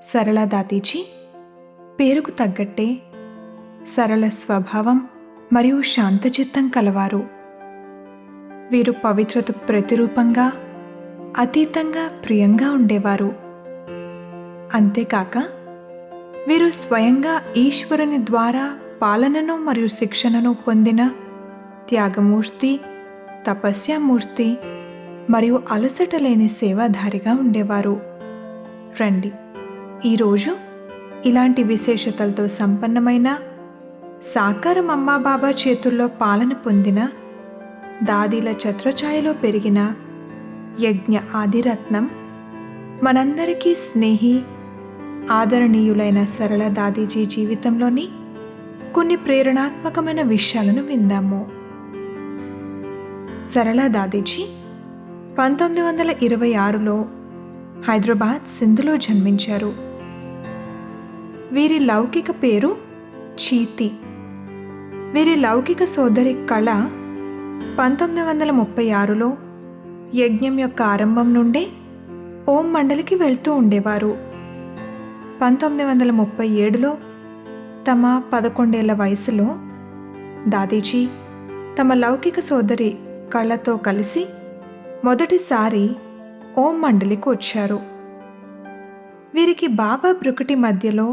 సరళ దాదీజీ పేరుకు తగ్గట్టే సరళ స్వభావం మరియు శాంతచిత్తం కలవారు. వీరు పవిత్రతకు ప్రతిరూపంగా, అతీతంగా ప్రియంగా ఉండేవారు. అంతేకాక వీరు స్వయంగా ఈశ్వరుని ద్వారా పాలనను మరియు శిక్షణను పొందిన త్యాగమూర్తి, తపస్యామూర్తి మరియు అలసట లేని సేవాధారిగా ఉండేవారు. రండి, ఈరోజు ఇలాంటి విశేషతలతో సంపన్నమైన సాకారం అమ్మాబాబా చేతుల్లో పాలన పొందిన, దాదీల ఛత్రఛాయలో పెరిగిన యజ్ఞ ఆదిరత్నం, మనందరికీ స్నేహి, ఆదరణీయులైన సరళ దాదీజీ జీవితంలోని కొన్ని ప్రేరణాత్మకమైన విషయాలను విందాము. సరళ దాదీజీ 1926లో హైదరాబాద్ సింధ్లో జన్మించారు. వీరి లౌకిక పేరు చీతి. వీరి లౌకిక సోదరి కళ 1936లో యజ్ఞం యొక్క ఆరంభం నుండే ఓం మండలికి వెళ్తూ ఉండేవారు. 1937లో తమ 11 ఏళ్ల వయసులో దాదీజీ తమ లౌకిక సోదరి కళతో కలిసి మొదటిసారి ఓం మండలికి వచ్చారు. వీరికి బాబా బ్రుకుటి మధ్యలో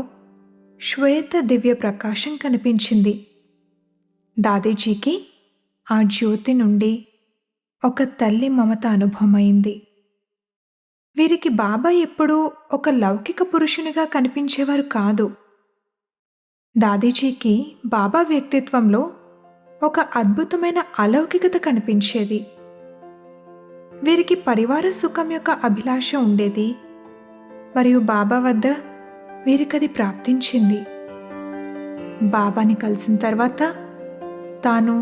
శ్వేత దివ్య ప్రకాశం కనిపించింది. దాదీజీకి ఆ జ్యోతి నుండి ఒక తల్లి మమత అనుభవమైంది. వీరికి బాబా ఎప్పుడూ ఒక లౌకిక పురుషునిగా కనిపించేవారు కాదు. దాదీజీకి బాబా వ్యక్తిత్వంలో ఒక అద్భుతమైన అలౌకికత కనిపించేది. వీరికి పరివార సుఖం యొక్క అభిలాష ఉండేది మరియు బాబా వద్ద వీరికది ప్రాప్తించింది. బాబాని కలిసిన తర్వాత తాను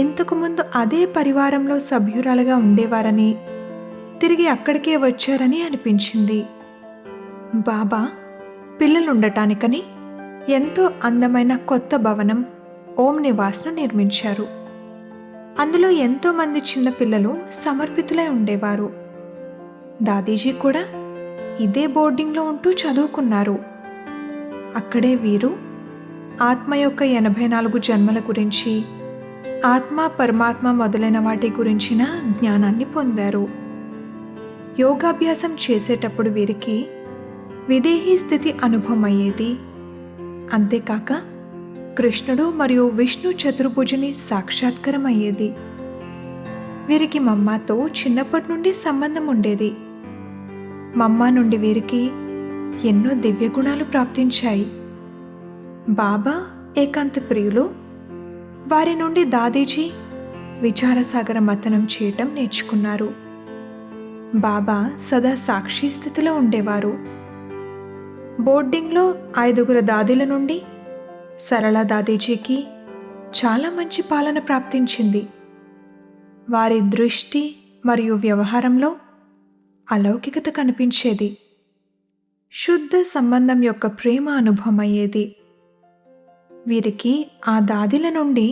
ఇంతకుముందు అదే పరివారంలో సభ్యురాలుగా ఉండేవారని, తిరిగి అక్కడికే వచ్చారని అనిపించింది. బాబా పిల్లలుండటానికని ఎంతో అందమైన కొత్త భవనం ఓం నివాస్ను నిర్మించారు. అందులో ఎంతోమంది చిన్నపిల్లలు సమర్పితులై ఉండేవారు. దాదీజీ కూడా ఇదే బోర్డింగ్లో ఉంటూ చదువుకున్నారు. అక్కడే వీరు ఆత్మ యొక్క 84 జన్మల గురించి, ఆత్మ పరమాత్మ మొదలైన వాటి గురించిన జ్ఞానాన్ని పొందారు. యోగాభ్యాసం చేసేటప్పుడు వీరికి విదేహీ స్థితి అనుభవం అయ్యేది. అంతేకాక కృష్ణుడు మరియు విష్ణు చతుర్భుజుని సాక్షాత్కారం అయ్యేది. వీరికి మమ్మాతో చిన్నప్పటి నుండి సంబంధం ఉండేది. మమ్మ నుండి వీరికి ఎన్నో దివ్య గుణాలు ప్రాప్తించాయి. బాబా ఏకాంత ప్రియులు. వారి నుండి దాదీజీ విచారసాగర మథనం చేయటం నేర్చుకున్నారు. బాబా సదా సాక్షి స్థితిలో ఉండేవారు. బోర్డింగ్లో 5 దాదీల నుండి సరళ దాదీజీకి చాలా మంచి పాలన ప్రాప్తించింది. వారి దృష్టి మరియు వ్యవహారంలో అలౌకికత కనిపించేది. శుద్ధ సంబంధం యొక్క ప్రేమ అనుభవం అయ్యేది. వీరికి ఆ దాదీల నుండి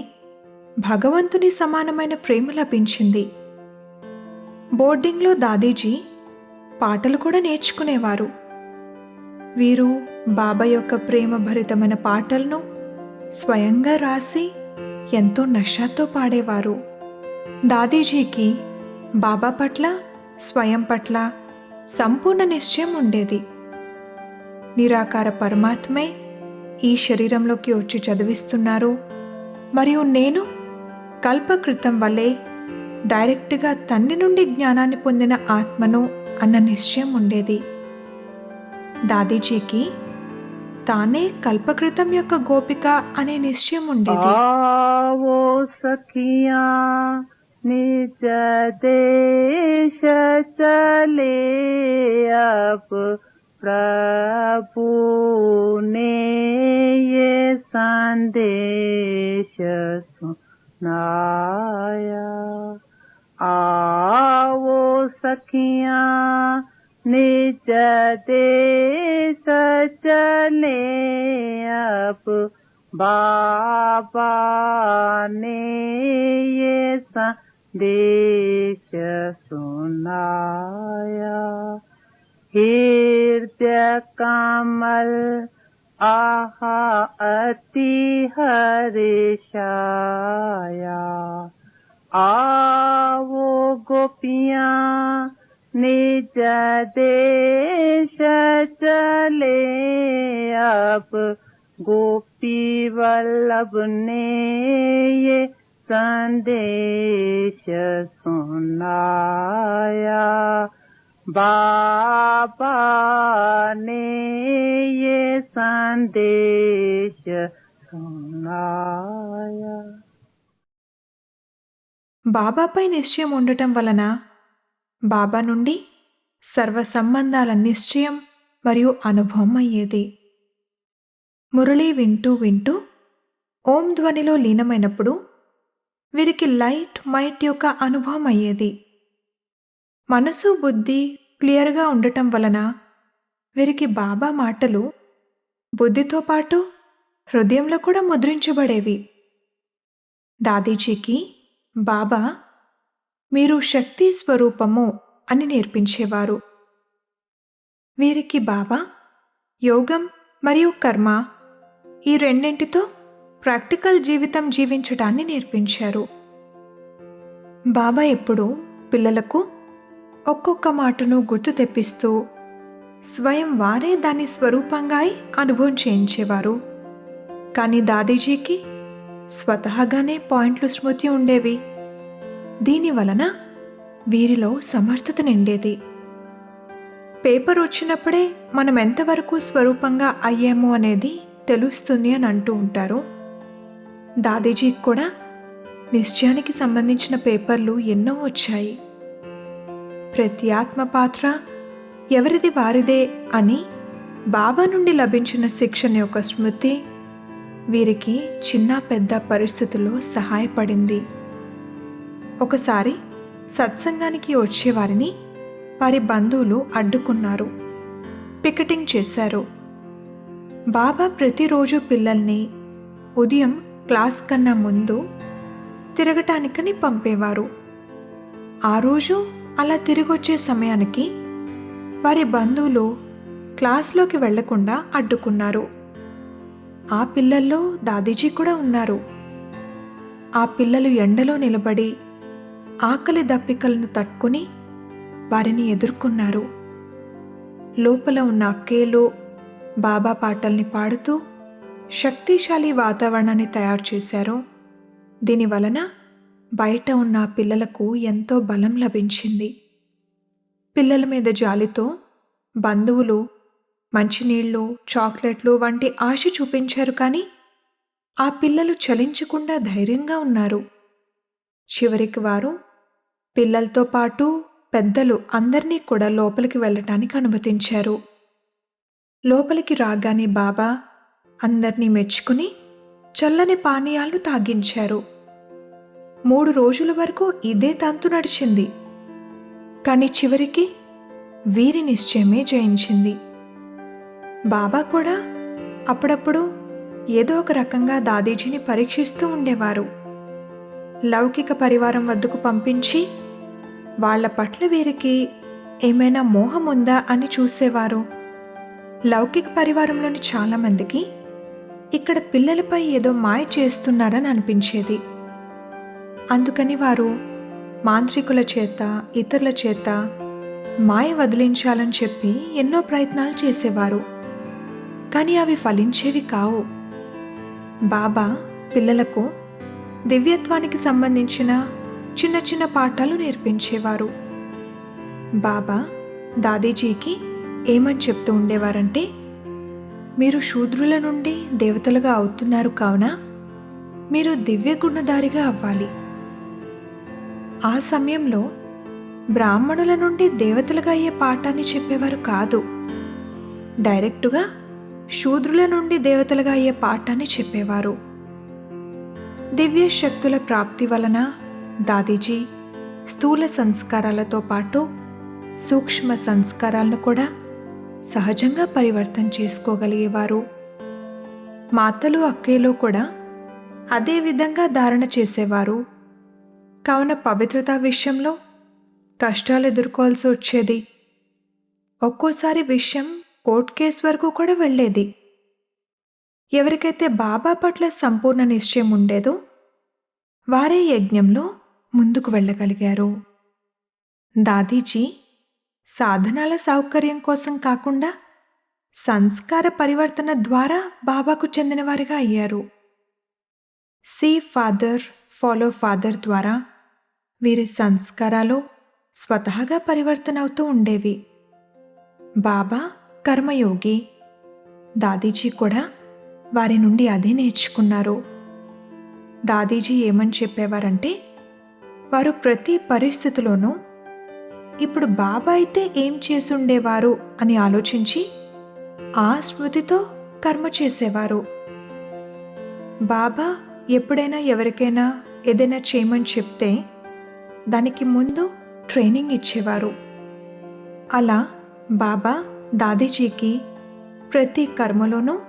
భగవంతుని సమానమైన ప్రేమ లభించింది. బోర్డింగ్లో దాదీజీ పాటలు కూడా నేర్చుకునేవారు. వీరు బాబా యొక్క ప్రేమ భరితమైన పాటలను స్వయంగా రాసి ఎంతో నషాతో పాడేవారు. దాదీజీకి బాబా పట్ల, స్వయం పట్ల సంపూర్ణ నిశ్చయం ఉండేది. నిరాకార పరమాత్మే ఈ శరీరంలోకి వచ్చి చదివిస్తున్నారు మరియు నేను కల్పకృతం వల్లే డైరెక్ట్గా తండ్రి నుండి జ్ఞానాన్ని పొందిన ఆత్మను అన్న నిశ్చయం ఉండేది. దాదీజీకి తానే కల్పకృతం యొక్క గోపిక అనే నిశ్చయం ఉండేది. आवो सखिया निज देश चले अब प्रभु ने ये संदेश सुनाया। आवो सखिया निज देश चले अब बाबा ने ये संदेश सुनाया। कीर्तन कामल आहा अति हर्षाया। आवो गोपियाँ निज देश चले अब, गोपी वल्लभ ने ये संदेश सुनाया। बाबा ने ये संदेश सुनाया। బాబాపై నిశ్చయం ఉండటం వలన బాబా నుండి సర్వ సంబంధాల నిశ్చయం మరియు అనుభవం అయ్యేది. మురళి వింటూ వింటూ ఓం ధ్వనిలో లీనమైనప్పుడు వీరికి లైట్ మైట్ యొక్క అనుభవం అయ్యేది. మనసు బుద్ధి క్లియర్గా ఉండటం వలన వీరికి బాబా మాటలు బుద్ధితో పాటు హృదయంలో కూడా ముద్రించబడేవి. దాదీజీకి బాబా మీరు శక్తి స్వరూపము అని నేర్పించేవారు. వీరికి బాబా యోగం మరియు కర్మ ఈ రెండింటితో ప్రాక్టికల్ జీవితం జీవించడాన్ని నేర్పించారు. బాబా ఎప్పుడూ పిల్లలకు ఒక్కొక్క మాటను గుర్తు తెప్పిస్తూ స్వయం వారే దాని స్వరూపంగా అనుభవం చేయించేవారు. కానీ దాదీజీకి స్వతహాగానే పాయింట్లు స్మృతి ఉండేవి. దీని వలన వీరిలో సమర్థత నిండేది. పేపర్ వచ్చినప్పుడే మనం ఎంతవరకు స్వరూపంగా అయ్యాము అనేది తెలుస్తుంది అని అంటూ ఉంటారు. దాదీజీకి కూడా నిశ్చయానికి సంబంధించిన పేపర్లు ఎన్నో వచ్చాయి. ప్రతి ఆత్మ పాత్ర ఎవరిది వారిదే అని బాబా నుండి లభించిన శిక్షణ యొక్క స్మృతి వీరికి చిన్న పెద్ద పరిస్థితుల్లో సహాయపడింది. ఒకసారి సత్సంగానికి వచ్చేవారిని వారి బంధువులు అడ్డుకున్నారు, పికెటింగ్ చేశారు. బాబా ప్రతిరోజు పిల్లల్ని ఉదయం క్లాస్ కన్నా ముందు తిరగటానికని పంపేవారు. ఆ రోజు అలా తిరిగొచ్చే సమయానికి వారి బంధువులు క్లాస్లోకి వెళ్లకుండా అడ్డుకున్నారు. ఆ పిల్లల్లో దాదీజీ కూడా ఉన్నారు. ఆ పిల్లలు ఎండలో నిలబడి ఆకలి దప్పికలను తట్టుకుని వారిని ఎదుర్కొన్నారు. లోపల ఉన్న అక్కేలు బాబా పాటల్ని పాడుతూ శక్తిశాలి వాతావరణాన్ని తయారు చేశారు. దీనివలన బయట ఉన్న పిల్లలకు ఎంతో బలం లభించింది. పిల్లల మీద జాలితో బంధువులు మంచినీళ్లు, చాక్లెట్లు వంటి ఆశ చూపించారు. కానీ ఆ పిల్లలు చలించకుండా ధైర్యంగా ఉన్నారు. చివరికి వారు పిల్లలతో పాటు పెద్దలు అందరినీ కూడా లోపలికి వెళ్ళటానికి అనుమతించారు. లోపలికి రాగానే బాబా అందర్నీ మెచ్చుకుని చల్లని పానీయాలను తాగించారు. 3 రోజుల వరకు ఇదే తంతు నడిచింది. కానీ చివరికి వీరి నిశ్చయమే జయించింది. బాబా కూడా అప్పుడప్పుడు ఏదో ఒక రకంగా దాదీజీని పరీక్షిస్తూ ఉండేవారు. లౌకిక పరివారం వద్దకు పంపించి వాళ్ల పట్ల వీరికి ఏమైనా మోహం ఉందా అని చూసేవారు. లౌకిక పరివారంలోని చాలామందికి ఇక్కడ పిల్లలపై ఏదో మాయ చేస్తున్నారని అనిపించేది. అందుకని వారు మాంత్రికుల చేత, ఇతరుల చేత మాయ వదిలించాలని చెప్పి ఎన్నో ప్రయత్నాలు చేసేవారు. కానీ అవి ఫలించేవి కావు. బాబా పిల్లలకు దివ్యత్వానికి సంబంధించిన చిన్న చిన్న పాఠాలు నేర్పించేవారు. బాబా దాదీజీకి ఏమని చెప్తూ ఉండేవారంటే, మీరు శూద్రుల నుండి దేవతలుగా అవుతున్నారు కావున మీరు దివ్య గుణధారిగా అవ్వాలి. ఆ సమయంలో బ్రాహ్మణుల నుండి దేవతలుగా అయ్యే పాఠాన్ని చెప్పేవారు కాదు. డైరెక్టుగా శూద్రుల నుండి దేవతలుగా అయ్యే పాఠాన్ని చెప్పేవారు. దివ్య శక్తుల ప్రాప్తి వలన దాదీజీ స్థూల సంస్కారాలతో పాటు సూక్ష్మ సంస్కారాలను కూడా సహజంగా పరివర్తన చేసుకోగలిగేవారు. మాతలు అక్కేలు కూడా అదే విధంగా ధారణ చేసేవారు. కావున పవిత్రత విషయంలో కష్టాలు ఎదుర్కోవాల్సి వచ్చేది. ఒక్కోసారి విషయం కోర్ట్ కేసు వరకు కూడా వెళ్ళేది. ఎవరికైతే బాబా పట్ల సంపూర్ణ నిశ్చయం ఉండేదో వారే యజ్ఞంలో ముందుకు వెళ్ళగలిగారు. దాదీజీ సాధనాల సౌకర్యం కోసం కాకుండా సంస్కార పరివర్తన ద్వారా బాబాకు చెందినవారిగా అయ్యారు. సీ ఫాదర్ ఫాలో ఫాదర్ ద్వారా వీరి సంస్కారాలు స్వతహాగా పరివర్తన అవుతూ ఉండేవి. బాబా కర్మయోగి, దాదీజీ కూడా వారి నుండి అదే నేర్చుకున్నారు. దాదీజీ ఏమని చెప్పేవారంటే, వారు ప్రతి పరిస్థితిలోనూ ఇప్పుడు బాబా అయితే ఏం చేసుండేవారు అని ఆలోచించి ఆ స్మృతితో కర్మ చేసేవారు. బాబా ఎప్పుడైనా ఎవరికైనా ఏదైనా చేయమని చెప్తే దానికి ముందు ట్రైనింగ్ ఇచ్చేవారు. అలా బాబా దాదీజీకి ప్రతి కర్మలోనూ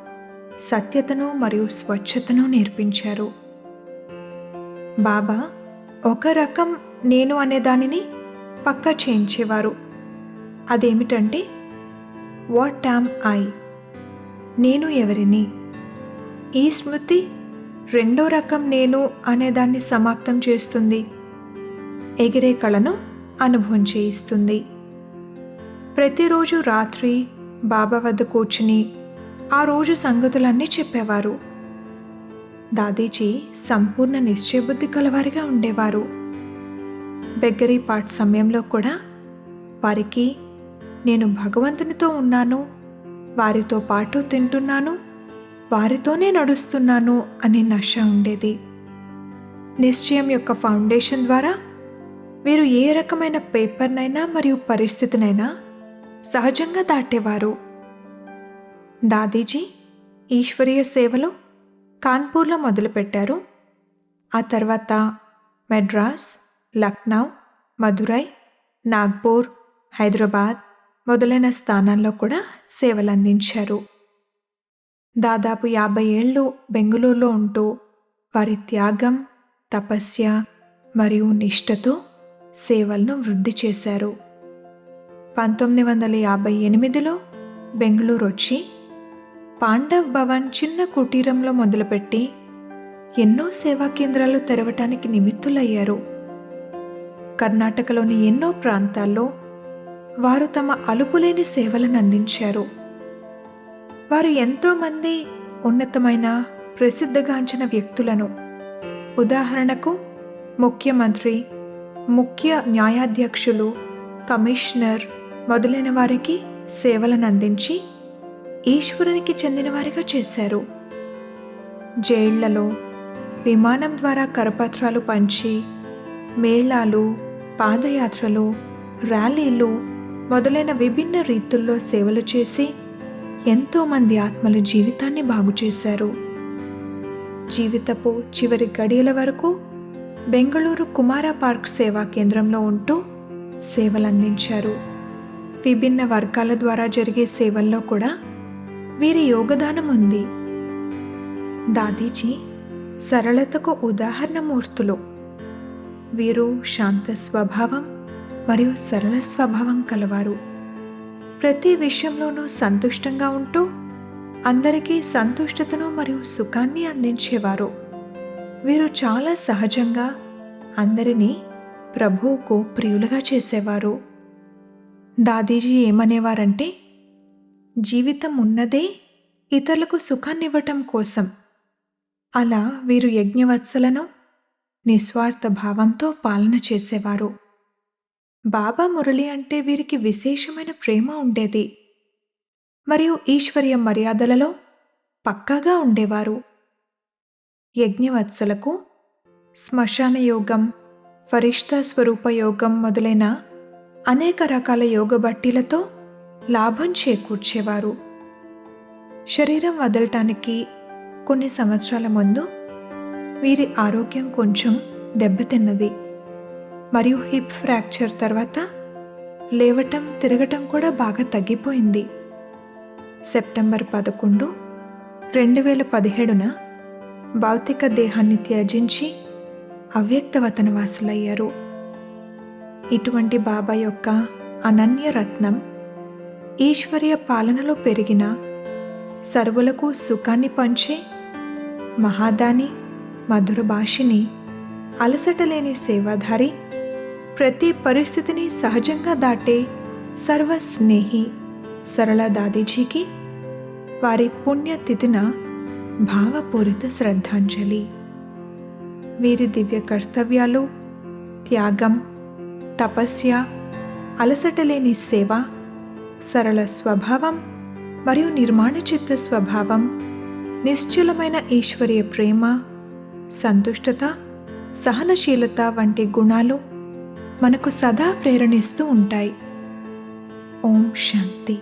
సత్యతను మరియు స్వచ్ఛతను నేర్పించారు. బాబా ఒక రకం నేను అనే దానిని పక్కా చేయించేవారు. అదేమిటంటే, వాట్ యామ్ ఐ, నేను ఎవరిని. ఈ స్మృతి రెండో రకం నేను అనేదాన్ని సమాప్తం చేస్తుంది. ఎగిరే కళను అనుభవం చేయిస్తుంది. ప్రతిరోజు రాత్రి బాబా వద్ద కూర్చుని ఆ రోజు సంగతులన్నీ చెప్పేవారు. దాదీజీ సంపూర్ణ నిశ్చయబుద్ధి కలవారిగా ఉండేవారు. బెగ్గరీ పాట్ సమయంలో కూడా వారికి నేను భగవంతునితో ఉన్నాను, వారితో పాటు తింటున్నాను, వారితోనే నడుస్తున్నాను అనే నష ఉండేది. నిశ్చయం యొక్క ఫౌండేషన్ ద్వారా వీరు ఏ రకమైన పేపర్నైనా మరియు పరిస్థితినైనా సహజంగా దాటేవారు. దాదీజీ ఈశ్వరీయ సేవలు కాన్పూర్లో మొదలుపెట్టారు. ఆ తర్వాత మెడ్రాస్, లక్నో, మదురై, నాగ్పూర్, హైదరాబాద్ మొదలైన స్థానాల్లో కూడా సేవలు అందించారు. దాదాపు 50 ఏళ్ళు బెంగుళూరులో ఉంటూ వారి త్యాగం, తపస్య మరియు నిష్ఠతో సేవలను వృద్ధి చేశారు. 1958లో బెంగుళూరు వచ్చి పాండవ్ భవన్ చిన్న కుటీరంలో మొదలుపెట్టి ఎన్నో సేవా కేంద్రాలు తెరవటానికి నిమిత్తులయ్యారు. కర్ణాటకలోని ఎన్నో ప్రాంతాల్లో వారు తమ అలుపులేని సేవలను అందించారు. వారు ఎంతోమంది ఉన్నతమైన ప్రసిద్ధగాంచిన వ్యక్తులను, ఉదాహరణకు ముఖ్యమంత్రి, ముఖ్య న్యాయాధ్యక్షులు, కమిషనర్ మొదలైన వారికి సేవలను అందించి ఈశ్వరునికి చెందినవారిగా చేశారు. జైళ్లలో విమానం ద్వారా కరపత్రాలు పంచి మేళాలు, పాదయాత్రలు, ర్యాలీలు మొదలైన విభిన్న రీతుల్లో సేవలు చేసి ఎంతోమంది ఆత్మల జీవితాన్ని బాగు చేశారు. జీవితపు చివరి గడియల వరకు బెంగళూరు కుమార పార్క్ సేవా కేంద్రంలో ఉంటూ సేవలందించారు. విభిన్న వర్గాల ద్వారా జరిగే సేవల్లో కూడా వీరి యోగదానం ఉంది. దాదీజీ సరళతకు ఉదాహరణమూర్తులు. వీరు శాంత స్వభావం మరియు సరళ స్వభావం కలవారు. ప్రతి విషయంలోనూ సంతుష్టంగా ఉంటూ అందరికీ సంతుష్టతను మరియు సుఖాన్ని అందించేవారు. వీరు చాలా సహజంగా అందరినీ ప్రభువుకు ప్రియులుగా చేసేవారు. దాదీజీ ఏమనేవారంటే, జీవితం ఉన్నదే ఇతరులకు సుఖాన్నివ్వటం కోసం. అలా వీరు యజ్ఞవత్సలను నిస్వార్థ భావంతో పాలన చేసేవారు. బాబా మురళి అంటే వీరికి విశేషమైన ప్రేమ ఉండేది మరియు ఈశ్వరీయ మర్యాదలలో పక్కాగా ఉండేవారు. యజ్ఞవత్సలకు శ్మశాన యోగం, ఫరిష్తా స్వరూప యోగం మొదలైన అనేక రకాల యోగ బట్టీలతో లాభం చేకూర్చేవారు. శరీరం వదలటానికి కొన్ని సంవత్సరాల ముందు వీరి ఆరోగ్యం కొంచెం దెబ్బతిన్నది మరియు హిప్ ఫ్రాక్చర్ తర్వాత లేవటం, తిరగటం కూడా బాగా తగ్గిపోయింది. సెప్టెంబర్ 11, 2017న భౌతిక దేహాన్ని త్యజించి అవ్యక్త వతనవాసులయ్యారు. ఇటువంటి బాబా యొక్క అనన్య రత్నం ఈశ్వర్య పాలనలో పెరిగిన, సర్వులకు సుఖాన్ని పంచే మహాదాని, మధుర భాషిని, అలసటలేని సేవాధారి, ప్రతి పరిస్థితిని సహజంగా దాటే సర్వస్నేహి సరళ దాదీజీకి వారి పుణ్యతిథిన భావపూరిత శ్రద్ధాంజలి. వీరి దివ్య కర్తవ్యాలు, త్యాగం, తపస్య, అలసటలేని సేవ, సరళ స్వభావం మరియు నిర్మాణ చిత్త స్వభావం, నిశ్చలమైన ఈశ్వరీయ ప్రేమ, సంతుష్టత, సహనశీలత వంటి గుణాలు మనకు సదా ప్రేరణిస్తూ ఉంటాయి. ఓం శాంతి.